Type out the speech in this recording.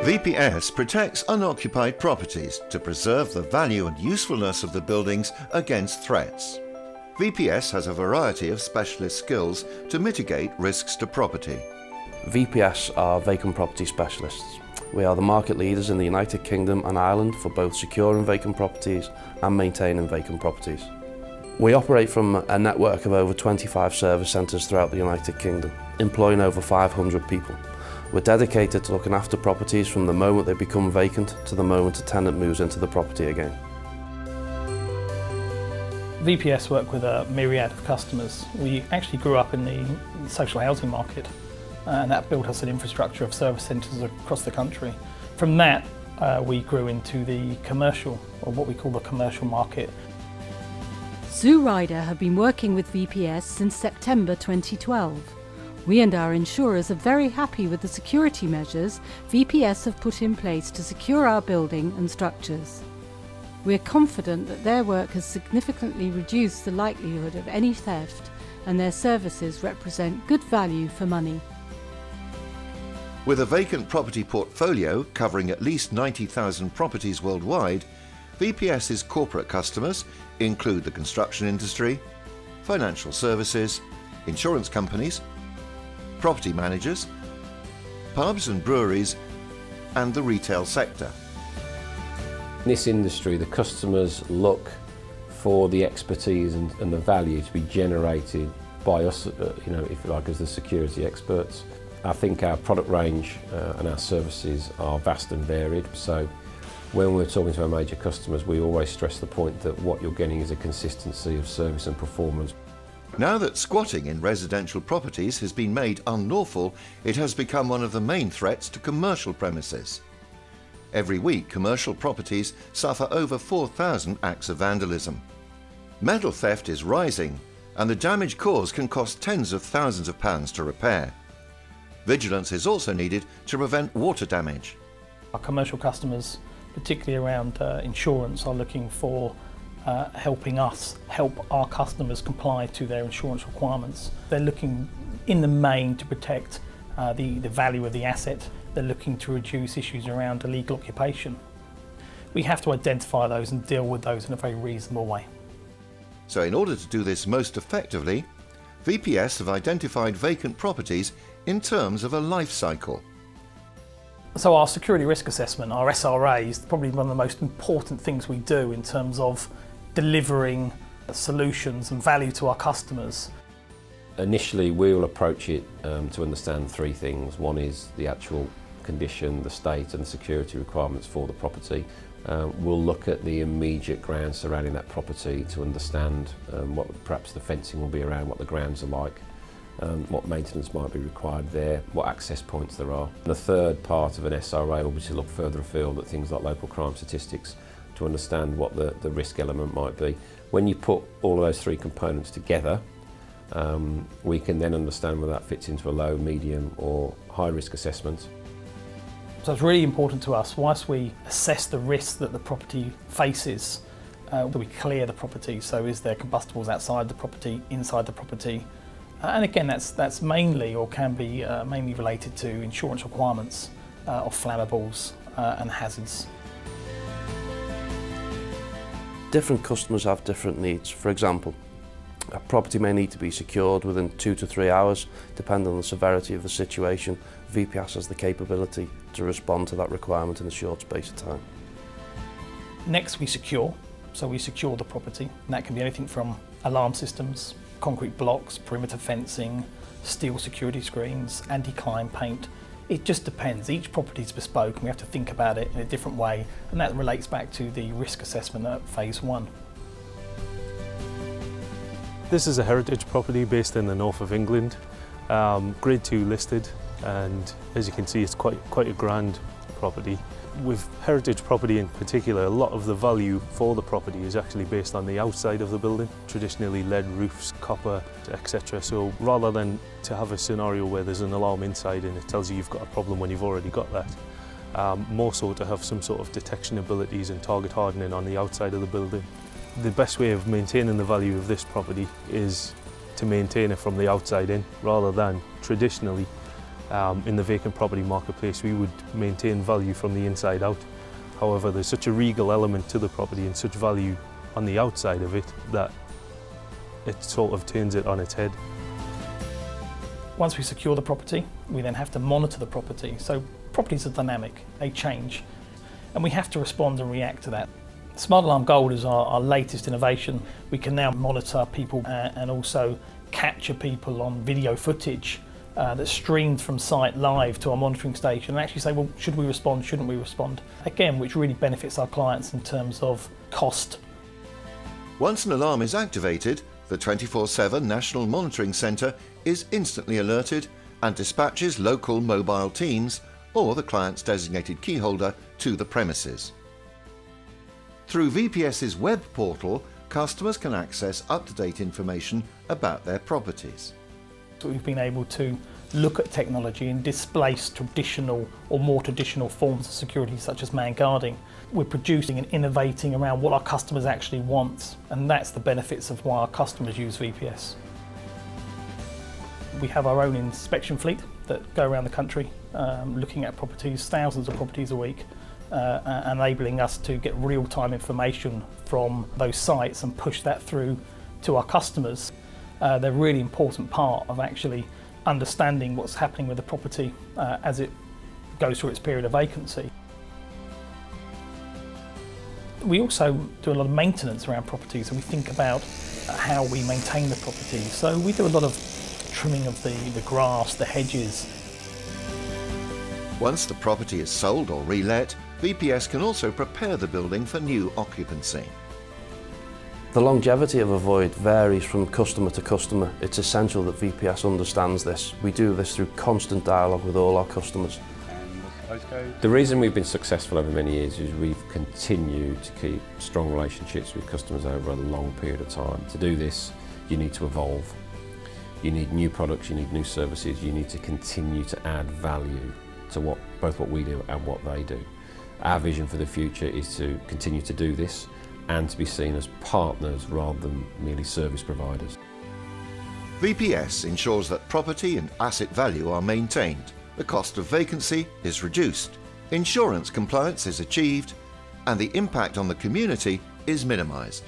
VPS protects unoccupied properties to preserve the value and usefulness of the buildings against threats. VPS has a variety of specialist skills to mitigate risks to property. VPS are vacant property specialists. We are the market leaders in the United Kingdom and Ireland for both securing vacant properties and maintaining vacant properties. We operate from a network of over 25 service centres throughout the United Kingdom, employing over 500 people. We're dedicated to looking after properties from the moment they become vacant to the moment a tenant moves into the property again. VPS work with a myriad of customers. We actually grew up in the social housing market and that built us an infrastructure of service centres across the country. From that we grew into the commercial, or what we call the commercial market. Zoo Rider have been working with VPS since September 2012. We and our insurers are very happy with the security measures VPS have put in place to secure our building and structures. We are confident that their work has significantly reduced the likelihood of any theft, and their services represent good value for money. With a vacant property portfolio covering at least 90,000 properties worldwide, VPS's corporate customers include the construction industry, financial services, insurance companies, property managers, pubs and breweries, and the retail sector. In this industry, the customers look for the expertise and the value to be generated by us, if you like, as the security experts. I think our product range and our services are vast and varied, so when we're talking to our major customers, we always stress the point that what you're getting is a consistency of service and performance. Now that squatting in residential properties has been made unlawful, it has become one of the main threats to commercial premises. Every week, commercial properties suffer over 4,000 acts of vandalism. Metal theft is rising, and the damage caused can cost tens of thousands of pounds to repair. Vigilance is also needed to prevent water damage. Our commercial customers, particularly around insurance, are looking for helping us help our customers comply to their insurance requirements. They're looking in the main to protect the value of the asset. They're looking to reduce issues around illegal occupation. We have to identify those and deal with those in a very reasonable way. So in order to do this most effectively, VPS have identified vacant properties in terms of a life cycle. So our security risk assessment, our SRA, is probably one of the most important things we do in terms of delivering solutions and value to our customers. Initially, we will approach it to understand three things. One is the actual condition, the state and the security requirements for the property. We'll look at the immediate grounds surrounding that property to understand what perhaps the fencing will be around, what the grounds are like, what maintenance might be required there, what access points there are. And the third part of an SRA will be to look further afield at things like local crime statistics to understand what the risk element might be. When you put all of those three components together, we can then understand whether that fits into a low, medium or high risk assessment. So it's really important to us, whilst we assess the risk that the property faces, that we clear the property. So is there combustibles outside the property, inside the property? And again, that's mainly, or can be mainly related to insurance requirements of flammables and hazards. Different customers have different needs. For example, a property may need to be secured within 2 to 3 hours, depending on the severity of the situation. VPS has the capability to respond to that requirement in a short space of time. Next, we secure. So we secure the property, and that can be anything from alarm systems, concrete blocks, perimeter fencing, steel security screens, anti-climb paint. It just depends. Each property is bespoke and we have to think about it in a different way, and that relates back to the risk assessment at phase 1. This is a heritage property based in the north of England, grade 2 listed, and as you can see it's quite a grand property. With heritage property in particular, a lot of the value for the property is actually based on the outside of the building, traditionally lead roofs, copper, etc. So rather than to have a scenario where there's an alarm inside and it tells you you've got a problem when you've already got that, more so to have some sort of detection abilities and target hardening on the outside of the building. The best way of maintaining the value of this property is to maintain it from the outside in, rather than traditionally In the vacant property marketplace, we would maintain value from the inside out. However, there's such a regal element to the property and such value on the outside of it that it sort of turns it on its head. Once we secure the property, we then have to monitor the property. So properties are dynamic, they change, and we have to respond and react to that. Smart Alarm Gold is our latest innovation. We can now monitor people and also capture people on video footage that's streamed from site live to our monitoring station and actually say, well, should we respond, shouldn't we respond? Again, which really benefits our clients in terms of cost. Once an alarm is activated, the 24/7 National Monitoring Centre is instantly alerted and dispatches local mobile teams or the client's designated key holder to the premises. Through VPS's web portal, customers can access up-to-date information about their properties. So we've been able to look at technology and displace traditional or more traditional forms of security such as man guarding. We're producing and innovating around what our customers actually want, and that's the benefits of why our customers use VPS. We have our own inspection fleet that go around the country looking at properties, thousands of properties a week, enabling us to get real-time information from those sites and push that through to our customers. They're a really important part of actually understanding what's happening with the property as it goes through its period of vacancy. We also do a lot of maintenance around properties, and we think about how we maintain the property. So we do a lot of trimming of the grass, the hedges. Once the property is sold or relet, VPS can also prepare the building for new occupancy. The longevity of a void varies from customer to customer. It's essential that VPS understands this. We do this through constant dialogue with all our customers. The reason we've been successful over many years is we've continued to keep strong relationships with customers over a long period of time. To do this, you need to evolve. You need new products, you need new services, you need to continue to add value to both what we do and what they do. Our vision for the future is to continue to do this and to be seen as partners rather than merely service providers. VPS ensures that property and asset value are maintained, the cost of vacancy is reduced, insurance compliance is achieved, and the impact on the community is minimised.